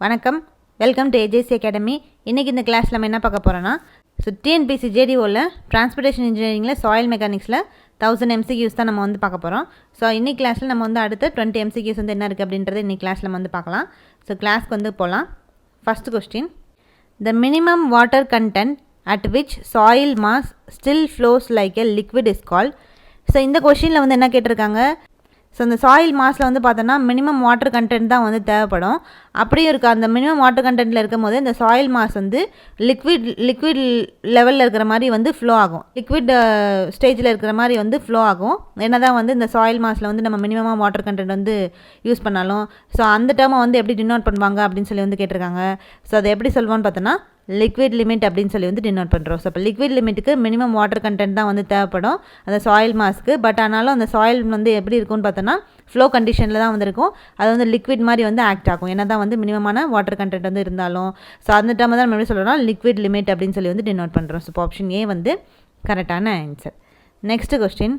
வணக்கம், welcome to AJC academy. இன்றைக்கி இந்த கிளாஸில் நம்ம என்ன பார்க்க போகிறோன்னா, டிஎன்பிசி ஜேடிஓவில் டிரான்ஸ்போர்ட்டேஷன் இன்ஜினியரிங்கில் சாயில் மெக்கானிக்ஸில் 1000 MCQs தான் நம்ம வந்து பார்க்க போகிறோம். ஸோ இன்னைக்கு கிளாஸில் நம்ம வந்து அடுத்த 20 MCQs வந்து என்ன இருக்குது அப்படின்றது இன்னைக்கு கிளாஸில் நம்ம வந்து பார்க்கலாம். ஸோ கிளாஸ்க்கு வந்து போகலாம். First question, the minimum water content at which soil mass still flows like a liquid is called. So இந்த கொஸ்டினில் வந்து என்ன கேட்டிருக்காங்க, ஸோ இந்த சாயில் மாஸில் வந்து பார்த்தோன்னா மினிமம் வாட்டர் கண்டென்ட் தான் வந்து தேவைப்படும். அப்படியும் இருக்குது, அந்த மினிமம் வாட்டர் கண்டென்ட்டில் இருக்கும் போது இந்த சாயில் மாஸ் வந்து லிக்விட் லெவலில் இருக்கிற மாதிரி வந்து ஃப்ளோ ஆகும், லிக்விட் ஸ்டேஜில் இருக்கிற மாதிரி வந்து ஃப்ளோ ஆகும். என்ன தான் வந்து இந்த சாயில் மாஸில் வந்து நம்ம மினிமம் வாட்டர் கண்டென்ட் வந்து யூஸ் பண்ணாலும். ஸோ அந்த டேர்மை வந்து எப்படி டினோட் பண்ணுவாங்க அப்படின்னு சொல்லி வந்து கேட்டிருக்காங்க. ஸோ அதை எப்படி சொல்வோன்னு பார்த்தோன்னா லிக்விட் லிமிட் அப்படின்னு சொல்லி வந்து டினோட் பண்ணுறோம். ஸோ இப்போ லிக்விட் லிமிட்டுக்கு மினிமம் வாட்டர் கண்டென்ட் தான் வந்து தேவைப்படும் அந்த சாயில் மாஸ்க்கு. பட் ஆனாலும் அந்த சாயில் வந்து எப்படி இருக்கும்னு பார்த்தோன்னா ஃப்ளோ கண்டிஷனில் தான் வந்து இருக்கும். அது வந்து லிக்விட் மாதிரி வந்து ஆக்ட் ஆகும், என்ன தான் வந்து மினிமமான வாட்டர் கண்டென்ட் வந்து இருந்தாலும். ஸோ அந்த டேர்மை தான் நம்ம எப்படி சொல்கிறோம்னா லிக்விட் லிமிட் அப்படின்னு சொல்லி வந்து டினோட் பண்ணுறோம். ஸோ இப்போ ஆப்ஷன் ஏ வந்து கரெக்டான answer. Next question,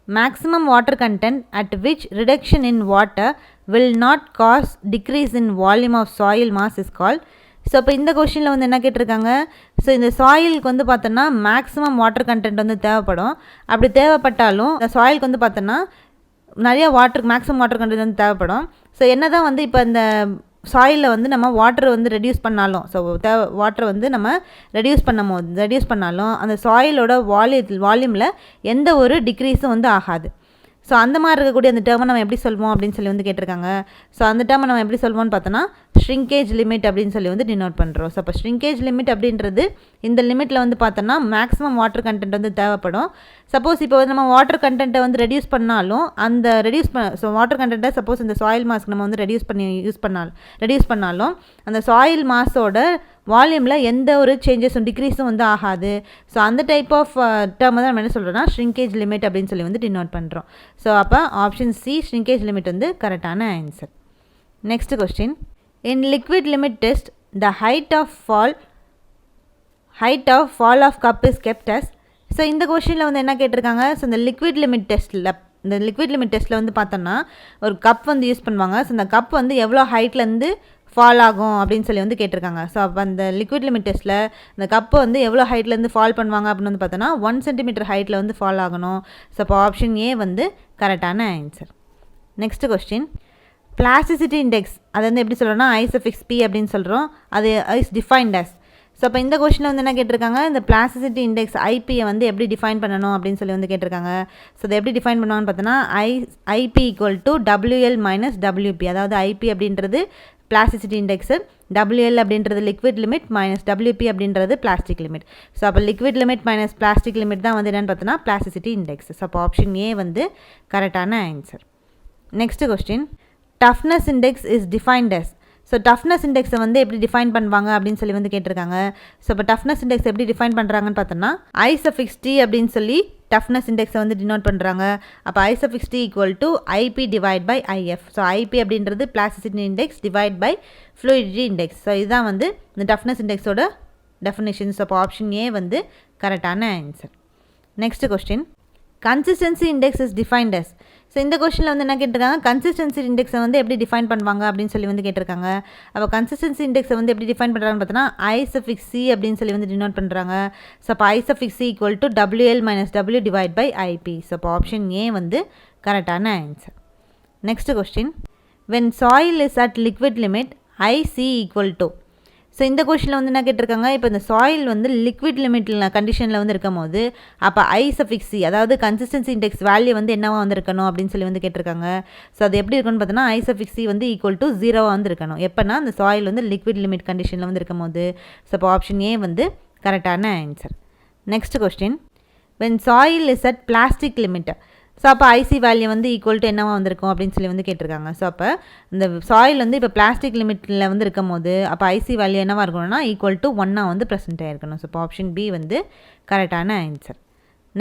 maximum water content at which reduction in water will not cause decrease in volume of soil mass is called. So இப்போ இந்த கொஷினில் வந்து என்ன கேட்டிருக்காங்க, ஸோ இந்த சாயிலுக்கு வந்து பார்த்தோன்னா மேக்ஸிமம் வாட்டர் கண்டென்ட் வந்து தேவைப்படும். அப்படி தேவைப்பட்டாலும் இந்த சாயிலுக்கு வந்து பார்த்தோன்னா நிறைய மேக்ஸிமம் வாட்டர் கண்டென்ட் வந்து தேவைப்படும். ஸோ என்ன தான் வந்து இப்போ இந்த சாயிலில் வந்து நம்ம வாட்டர் வந்து ரெடியூஸ் பண்ணாலும், ஸோ வாட்டர் வந்து நம்ம ரெடியூஸ் பண்ணாலும் அந்த சாயிலோட வால்யூமில் எந்த ஒரு டிக்ரீஸும் வந்து ஆகாது. ஸோ அந்த மாதிரி இருக்கக்கூடிய அந்த டேர்மை நம்ம எப்படி சொல்வோம் அப்படின்னு சொல்லி வந்து கேட்டிருக்காங்க. ஸோ அந்த டேர்மை நம்ம எப்படி சொல்வோம்னு பார்த்தோன்னா ஷ்ரிங்கேஜ் லிமிட் அப்படின்னு சொல்லி வந்து டினோட் பண்ணுறோம். ஸோ அப்போ ஷ்ரிங்கேஜ் லிமிட் அப்படின்றது இந்த லிமிட்டில் வந்து பார்த்தோன்னா மேக்ஸிமம் வாட்டர் கண்டென்ட் வந்து தேவைப்படும். சப்போஸ் இப்போ வந்து நம்ம வாட்டர் கண்டென்ட்டை வந்து ரெடியூஸ் பண்ணாலும் அந்த ஸோ வாட்டர் கண்டென்ட்டை சப்போஸ் இந்த சாயில் மாஸ்க்கு நம்ம வந்து ரெடியூஸ் பண்ணாலும் அந்த சாயில் மாஸோட வால்யூமில் எந்த ஒரு சேஞ்சஸும் டிக்ரீஸும் வந்து ஆகாது. ஸோ அந்த டைப் ஆஃப் டேர்ம் தான் நம்ம என்ன சொல்கிறோன்னா ஷ்ரிங்கேஜ் லிமிட் அப்படின்னு சொல்லி வந்து டினோட் பண்ணுறோம். ஸோ அப்போ ஆப்ஷன் சி ஷ்ரிங்கேஜ் லிமிட் வந்து கரெக்டான answer. Next question, in liquid limit test the height of fall of cup is kept as. So இந்த கொஸ்டினில் வந்து என்ன கேட்டிருக்காங்க, ஸோ இந்த லிக்விட் லிமிட் டெஸ்ட்டில் வந்து பார்த்தோன்னா ஒரு கப் வந்து யூஸ் பண்ணுவாங்க. ஸோ இந்த கப் வந்து எவ்வளோ ஹைட்லேருந்து ஃபால் ஆகும் அப்படின்னு சொல்லி வந்து கேட்டிருக்காங்க. ஸோ அப்போ அந்த லிக்விட் லிமிட் டெஸ்ட்டில் இந்த கப்பு வந்து எவ்வளோ ஹைட்லேருந்து ஃபால் பண்ணுவாங்க அப்படின்னு வந்து பார்த்தோன்னா 1 cm ஹைட்டில் வந்து ஃபால் ஆகணும். ஸோ அப்போ ஆப்ஷன் ஏ வந்து கரெக்டான answer. Next question, plasticity index அது வந்து எப்படி சொல்கிறோன்னா I_P அப்படின்னு சொல்கிறோம், அது இஸ் டிஃபைன்ட் அஸ். ஸோ அப்போ இந்த கொஸ்டினில் வந்து என்ன கேட்டிருக்காங்க, இந்த பிளாஸ்டிசிட்டி இண்டெக்ஸ் ஐபியை வந்து எப்படி டிஃபைன் பண்ணணும் அப்படின்னு சொல்லி வந்து கேட்டிருக்காங்க. ஸோ அதை எப்படி டிஃபைன் பண்ணுவான்னு பார்த்தோன்னா ஐபி = WL - WP. அதாவது ஐபி அப்படின்றது பிளாஸ்டிசிட்டி இண்டெக்ஸு, WL அப்படின்றது லிக்விட் லிமிட் WP அப்படின்றது பிளாஸ்டிக் லிமிட். ஸோ அப்போ லிக்விட் லிமிட் பிளாஸ்டிக் லிமிட் தான் வந்து என்னென்னு பார்த்தோன்னா பிளாஸ்டிசிட்டி இண்டெக்ஸ். ஸோ அப்போ ஆப்ஷன் ஏ வந்து கரெக்டான answer. Next question, toughness index is defined as. So toughness இண்டெக்ஸை வந்து எப்படி டிஃபைன் பண்ணுவாங்க அப்படின்னு சொல்லி வந்து கேட்டிருக்காங்க. ஸோ இப்போ டஃப்னஸ் இண்டெக்ஸ் எப்படி டிஃபைன் பண்ணுறாங்கன்னு பார்த்தோன்னா I_T அப்படின்னு சொல்லி டஃப்னஸ் இண்டெக்ஸை வந்து டினோட் பண்ணுறாங்க. அப்போ I_T = IP / IF. So IP அப்படின்றது plasticity index / fluidity index. So இதுதான் வந்து இந்த டஃப்னஸ் இண்டெக்ஸோட டெஃபினேஷன். ஸோ அப்போ ஆப்ஷன் ஏ வந்து கரெக்டான answer. Next question, consistency index is defined as. So இந்த கொஸ்டினில் வந்து என்ன கேட்டிருக்காங்க, கன்சிஸ்டன்சி இண்டெக்ஸை வந்து எப்படி டிஃபைன் பண்ணுவாங்க அப்படின்னு சொல்லி வந்து கேட்டிருக்காங்க. அப்போ கன்சிஸ்டன்சி இண்டெக்ஸை வந்து எப்படி டிஃபைன் பண்ணுறாங்கன்னு பார்த்தோன்னா I_C அப்படின்னு சொல்லி வந்து டினோட் பண்ணுறாங்க. ஸோ அப்போ I_C = WL - W / IP. So அப்போ ஆப்ஷன் ஏ வந்து கரெக்டான answer. Next question, when soil is at liquid limit IC = so இந்த கொஸ்டினில் வந்து என்ன கேட்டிருக்காங்க, இப்போ இந்த சாயில் வந்து லிக்விட் லிமிட்டில் கண்டிஷனில் வந்து இருக்கும் போது அப்போ I_C அதாவது கன்சிஸ்டன்சி இண்டெக்ஸ் வேல்யூ வந்து என்னவா வந்து இருக்கணும் அப்படின்னு சொல்லி வந்து கேட்டிருக்காங்க. ஸோ அது எப்படி இருக்குன்னு பார்த்தோன்னா I_C வந்து = 0 வந்து இருக்கணும் எப்போனா அந்த சாயில் வந்து லிக்விட் லிமிட் கண்டிஷனில் வந்து இருக்கும் போது. ஸோ அப்போ ஆப்ஷன் ஏ வந்து கரெக்டான answer. Next question, when soil is at plastic limit. So அப்போ IC வேல்யூ வந்து = என்னவா வந்திருக்கும் அப்படின்னு சொல்லி வந்து கேட்டிருக்காங்க. ஸோ அப்போ இந்த சாயில் வந்து இப்போ பிளாஸ்டிக் லிமிட்டில் வந்து இருக்கும் போது அப்போ IC வேல்யூ என்னவா இருக்கணும்னா = 1 வந்து ப்ரெசென்ட் ஆகிருக்கணும். ஸோ இப்போ ஆப்ஷன் பி வந்து கரெக்டான answer.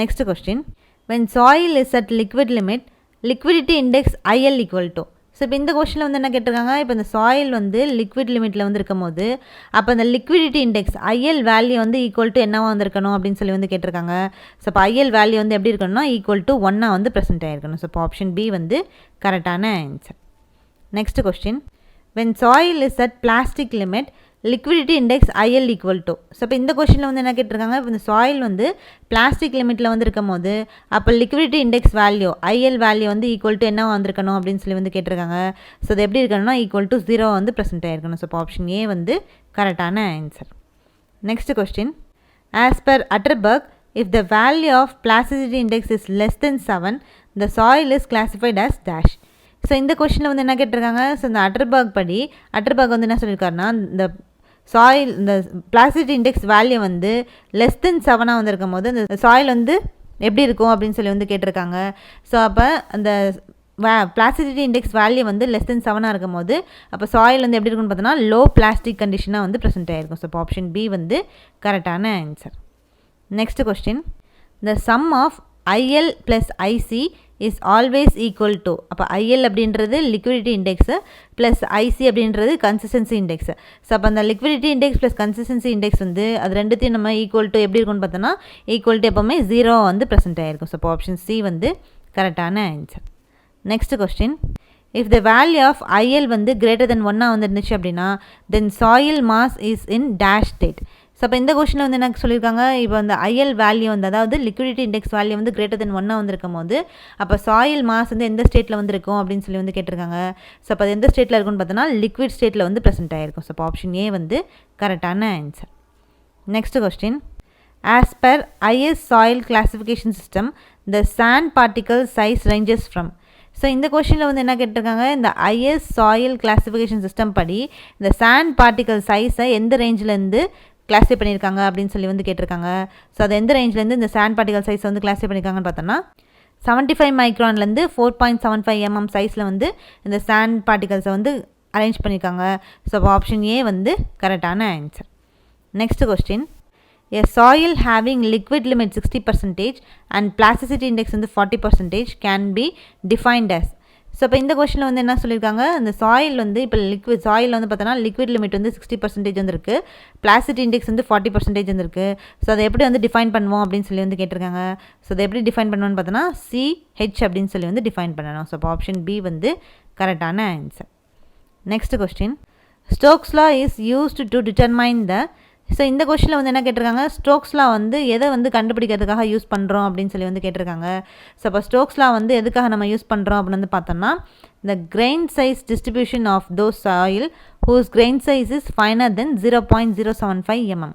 Next question, when soil is at liquid limit liquidity index IL = so இப்போ இந்த கொஸ்டினில் வந்து என்ன கேட்டிருக்காங்க, இப்போ இந்த சாயில் வந்து லிக்விட் லிமிட்டில் வந்து இருக்கும் போது அப்போ அந்த லிக்விடிட்டி இண்டெக்ஸ் IL வேல்யூ வந்து = என்னவா வந்திருக்கணும் அப்படின்னு சொல்லி வந்து கேட்டிருக்காங்க. ஸோ இப்போ IL வேல்யூ வந்து எப்படி இருக்கணும்னா = 1 வந்து ப்ரெசென்ட் ஆகிருக்கணும். ஸோ இப்போ ஆப்ஷன் பி வந்து கரெக்டான answer. Next question, when soil is at plastic limit liquidity index IL equal to. So இப்போ இந்த கொஷனில் வந்து என்ன கேட்டிருக்காங்க, இப்போ இந்த சாயில் வந்து பிளாஸ்டிக் லிமிட்டில் வந்து இருக்கும் போது அப்போ liquidity index value IL value வந்து ஈக்குவல் டு என்ன வந்திருக்கணும் அப்படின்னு சொல்லி வந்து கேட்டிருக்காங்க. ஸோ அது எப்படி இருக்கணும்னா ஈக்குவல் டு 0 வந்து ப்ரெசென்ட் ஆகிருக்கணும். ஸோ இப்போ ஆப்ஷன் ஏ வந்து கரெக்டான answer. Next question, as per Atterberg if the value of plasticity index is less than 7 the soil is classified as dash. So இந்த கொஷனில் வந்து என்ன கேட்டிருக்காங்க, ஸோ இந்த அட்டர்பர்க் வந்து என்ன சொல்லியிருக்காருன்னா, இந்த சாயில் இந்த பிளாஸ்டிசிட்டி இண்டெக்ஸ் வேல்யூ வந்து லெஸ் தென் 7 வந்திருக்கும் போது இந்த சாயில் வந்து எப்படி இருக்கும் அப்படின்னு சொல்லி வந்து கேட்டிருக்காங்க. ஸோ அப்போ அந்த பிளாஸ்டிசிட்டி இண்டெக்ஸ் வேல்யூ வந்து லெஸ் தென் 7 இருக்கும் போது அப்போ சாயில் வந்து எப்படி இருக்குன்னு பார்த்தோன்னா லோ பிளாஸ்டிக் கண்டிஷனாக வந்து ப்ரெசென்ட் ஆகிருக்கும். ஸோ இப்போ ஆப்ஷன் பி வந்து கரெக்டான answer. Next question, the sum of IL + IC is always equal to. அப்போ IL அப்படின்றது லிக்விடிட்டி இண்டெக்ஸு ப்ளஸ் IC அப்படின்றது கன்சிஸ்டன்சி இண்டெக்ஸு. ஸோ அப்போ அந்த liquidity index plus consistency index வந்து அது ரெண்டுத்தையும் நம்ம ஈக்குவல் டு எப்படி இருக்குன்னு பார்த்தோன்னா ஈக்குவல் டு எப்போவுமே 0 வந்து ப்ரெசென்ட் ஆகிருக்கும். ஸோ அப்போ ஆப்ஷன் சி வந்து கரெக்டான answer. Next question, if the value of IL வந்து கிரேட்டர் தென் 1 வந்து இருந்துச்சு அப்படின்னா then soil mass is in dash state. So அப்போ இந்த கொஸ்டினில் வந்து என்ன சொல்லியிருக்காங்க, இப்போ அந்த IL வேல்யூ வந்து அதாவது லிக்விடிட்டி இண்டெக்ஸ் வேல்யூ வந்து கிரேட்டர் தென் 1 வந்திருக்கும் போது அப்போ சாயில் மாஸ் வந்து எந்த ஸ்டேட்டில் வந்து இருக்கும் அப்படின்னு சொல்லி வந்து கேட்டிருக்காங்க. ஸோ அப்போ அது எந்த ஸ்டேட்டில் இருக்குன்னு பார்த்தோன்னா லிக்விட் ஸ்டேட்டில் வந்து ப்ரெசென்ட் ஆகிருக்கும். ஸோ அப்போ ஆப்ஷன் ஏ வந்து கரெக்டான answer. Next question, as per IS soil classification system the sand particle size ranges from. So இந்த கொஷனில் வந்து என்ன கேட்டிருக்காங்க, இந்த IS சாயில் கிளாசிஃபிகேஷன் சிஸ்டம் படி இந்த சாண்ட் பார்ட்டிகல் சைஸை எந்த ரேஞ்சிலேருந்து கிளாஸிஃபை பண்ணியிருக்காங்க அப்படின்னு சொல்லி வந்து கேட்டிருக்காங்க. ஸோ அது எந்த ரேஞ்சிலேருந்து இந்த சாண்ட் பார்ட்டிகல் சைஸை வந்து கிளாஸிஃபை பண்ணியிருக்காங்கன்னு பார்த்தோன்னா 75 மைக்ரான்லேருந்து 4.75 mm சைஸில் வந்து இந்த சாண்ட் பார்ட்டிகல்ஸை வந்து அரேஞ்ச் பண்ணியிருக்காங்க. ஸோ அப்போ ஆப்ஷன் ஏ வந்து கரெக்டான answer. Next question, a soil having liquid limit 60% and plasticity index வந்து 40% can be defined as. So இப்போ இந்த கொஸ்டினில் வந்து என்ன சொல்லியிருக்காங்க, இந்த சாயில் வந்து இப்போ லிக்விட் சாயில் வந்து பார்த்தோன்னா லிக்விட் லிமிட் வந்து 60% வந்துருக்கு, பிளாஸ்டிசிட்டி இண்டெக்ஸ் வந்து 40% வந்துருக்கு. ஸோ அதை எப்படி வந்து டிஃபைன் பண்ணுவோம் அப்படின்னு சொல்லி வந்து கேட்டிருக்காங்க. ஸோ அதை எப்படி டிஃபைன் பண்ணுவோன்னு பார்த்தோன்னா CH அப்படின்னு சொல்லி வந்து டிஃபைன் பண்ணணும். ஸோ இப்போ ஆப்ஷன் பி வந்து கரெக்டான answer. Next question, Stokes law is used to determine the. So இந்த கொஸ்டினில் வந்து என்ன கேட்டிருக்காங்க, ஸ்டோக்ஸ் லா வந்து எதை வந்து கண்டுபிடிக்கிறதுக்காக யூஸ் பண்ணுறோம் அப்படின்னு சொல்லி வந்து கேட்டிருக்காங்க. ஸோ அப்போ ஸ்டோக்ஸ் லா வந்து எதுக்காக நம்ம யூஸ் பண்ணுறோம் அப்படின்னு வந்து பார்த்தோம்னா the grain size distribution of those soil whose grain size is finer than 0.075 mm.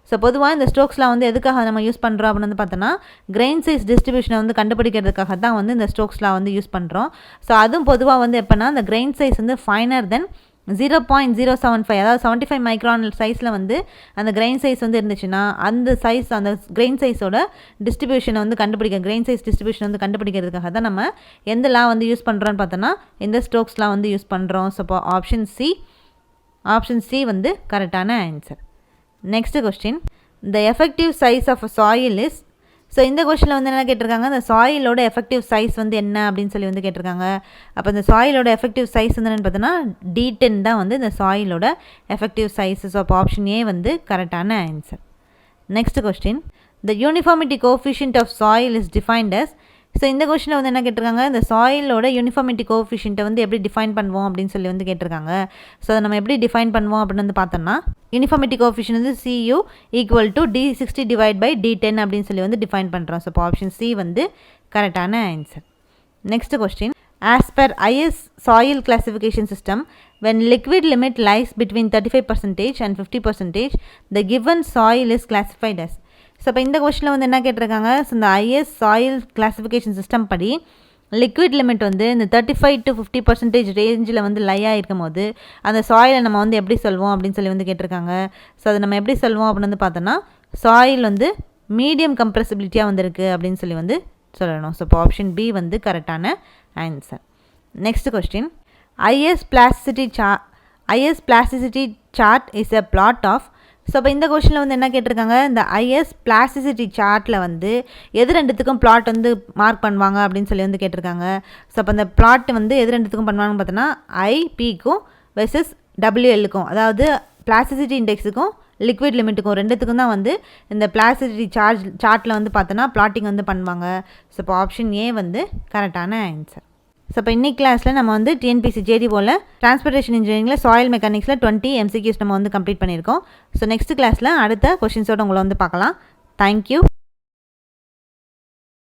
So பொதுவாக இந்த ஸ்டோக்ஸ் லா வந்து எதுக்காக நம்ம யூஸ் பண்ணுறோம் அப்படின்னு வந்து பார்த்தோன்னா கிரெயின் சைஸ் டிஸ்ட்ரிபியூஷனை வந்து கண்டுபிடிக்கிறதுக்காக தான் வந்து இந்த ஸ்டோக்ஸ் லா வந்து யூஸ் பண்ணுறோம். ஸோ அதுவும் பொதுவாக வந்து எப்போனா இந்த கிரெயின் சைஸ் வந்து ஃபைனர் தென் 0.075 அதாவது 75 மைக்ரான் சைஸில் வந்து அந்த கிரெயின் சைஸ் வந்து இருந்துச்சுன்னா அந்த சைஸ் அந்த கிரெயின் சைஸோட டிஸ்ட்ரிபியூஷனை வந்து கிரெயின் சைஸ் டிஸ்ட்ரிபியூஷன் வந்து கண்டுபிடிக்கிறதுக்காக தான் நம்ம எந்த லா வந்து யூஸ் பண்ணுறோன்னு பார்த்தோன்னா இந்த ஸ்டோக்ஸ் லா வந்து யூஸ் பண்ணுறோம். ஸோ இப்போ ஆப்ஷன் சி வந்து கரெக்டான answer. Next question, the effective size of a soil is. So இந்த கொஸ்டினில் வந்து என்ன கேட்டிருக்காங்க, இந்த சாயிலோட எஃபெக்டிவ் சைஸ் வந்து என்ன அப்படின்னு சொல்லி வந்து கேட்டிருக்காங்க. அப்போ இந்த சாயிலோட எஃபெக்டிவ் சைஸ் வந்து என்னென்னு பார்த்தோன்னா D10 தான் வந்து இந்த சாயிலோட எஃபெக்டிவ் சைஸ். ஸோ அப்போ ஆப்ஷன் ஏ வந்து கரெக்டான answer. Next question, the uniformity coefficient of soil is defined as. So இந்த கொஸ்டினில் வந்து என்ன கேட்டிருக்காங்க, இந்த சாயிலோட யூனிஃபார்மிட்டி கோஎஃபிஷியன்ட்டை வந்து எப்படி டிஃபைன் பண்ணுவோம் அப்படின்னு சொல்லி வந்து கேட்டிருக்காங்க. ஸோ அதை நம்ம எப்படி டிஃபைன் பண்ணுவோம் அப்படின்னு வந்து பார்த்தோம்னா யூனிஃபார்மிட்டி கோஎஃபிஷியன்ட் வந்து CU equal to D60 divide by D10 அப்படின்னு சொல்லி வந்து டிஃபைன் பண்ணுறோம். ஸோ இப்போ ஆப்ஷன் சி வந்து கரெக்டான answer. Next question, as per IS soil classification system when liquid limit lies between 35% and 50% the given soil is classified as. So இப்போ இந்த கொஸ்டினில் வந்து என்ன கேட்டிருக்காங்க, ஸோ இந்த IS சாயில் கிளாசிஃபிகேஷன் சிஸ்டம் படி லிக்விட் லிமிட் வந்து இந்த 35 to 50% ரேஞ்சில் வந்து லையாக இருக்கும் போது அந்த சாயிலை நம்ம வந்து எப்படி சொல்வோம் அப்படின்னு சொல்லி வந்து கேட்டிருக்காங்க. ஸோ அதை நம்ம எப்படி சொல்வோம் அப்படின்னு வந்து பார்த்தோன்னா சாயில் வந்து மீடியம் கம்ப்ரெசிபிலிட்டியாக வந்திருக்கு அப்படின்னு சொல்லி வந்து சொல்லணும். ஸோ இப்போ ஆப்ஷன் பி வந்து கரெக்டான answer. Next question, IS plasticity chart is a plot of. So இப்போ இந்த கொஸ்டினில் வந்து என்ன கேட்டிருக்காங்க, இந்த IS plasticity சார்ட்டில் வந்து எது ரெண்டுத்துக்கும் பிளாட் வந்து மார்க் பண்ணுவாங்க அப்படின்னு சொல்லி வந்து கேட்டிருக்காங்க. ஸோ அப்போ அந்த பிளாட் வந்து எது ரெண்டுத்துக்கும் பண்ணுவாங்கன்னு பார்த்தோன்னா IPக்கும் வெர்சஸ் WLக்கும், அதாவது பிளாஸ்டிசிட்டி இண்டெக்ஸுக்கும் லிக்விட் லிமிட்டுக்கும் ரெண்டுத்துக்கும் தான் வந்து இந்த பிளாஸ்டிசிட்டி சார்ட்டில் வந்து பார்த்தோன்னா பிளாட்டிங் வந்து பண்ணுவாங்க. ஸோ இப்போ ஆப்ஷன் ஏ வந்து கரெக்டான ஆன்சர். ஸோ இப்போ இன்னைக்கு கிளாஸில் நம்ம வந்து டிஎன்பிசி ஜேடி போல் டிரான்ஸ்போர்ட்டேஷன் இன்ஜினியரிங்கில் சாயில் மெக்கானிக்ஸில் 20 MCQs நம்ம வந்து கம்ப்ளீட் பண்ணியிருக்கோம். ஸோ நெக்ஸ்ட் கிளாஸில் அடுத்த கொஷின்ஸோடு உங்களை வந்து பார்க்கலாம். தேங்க்யூ.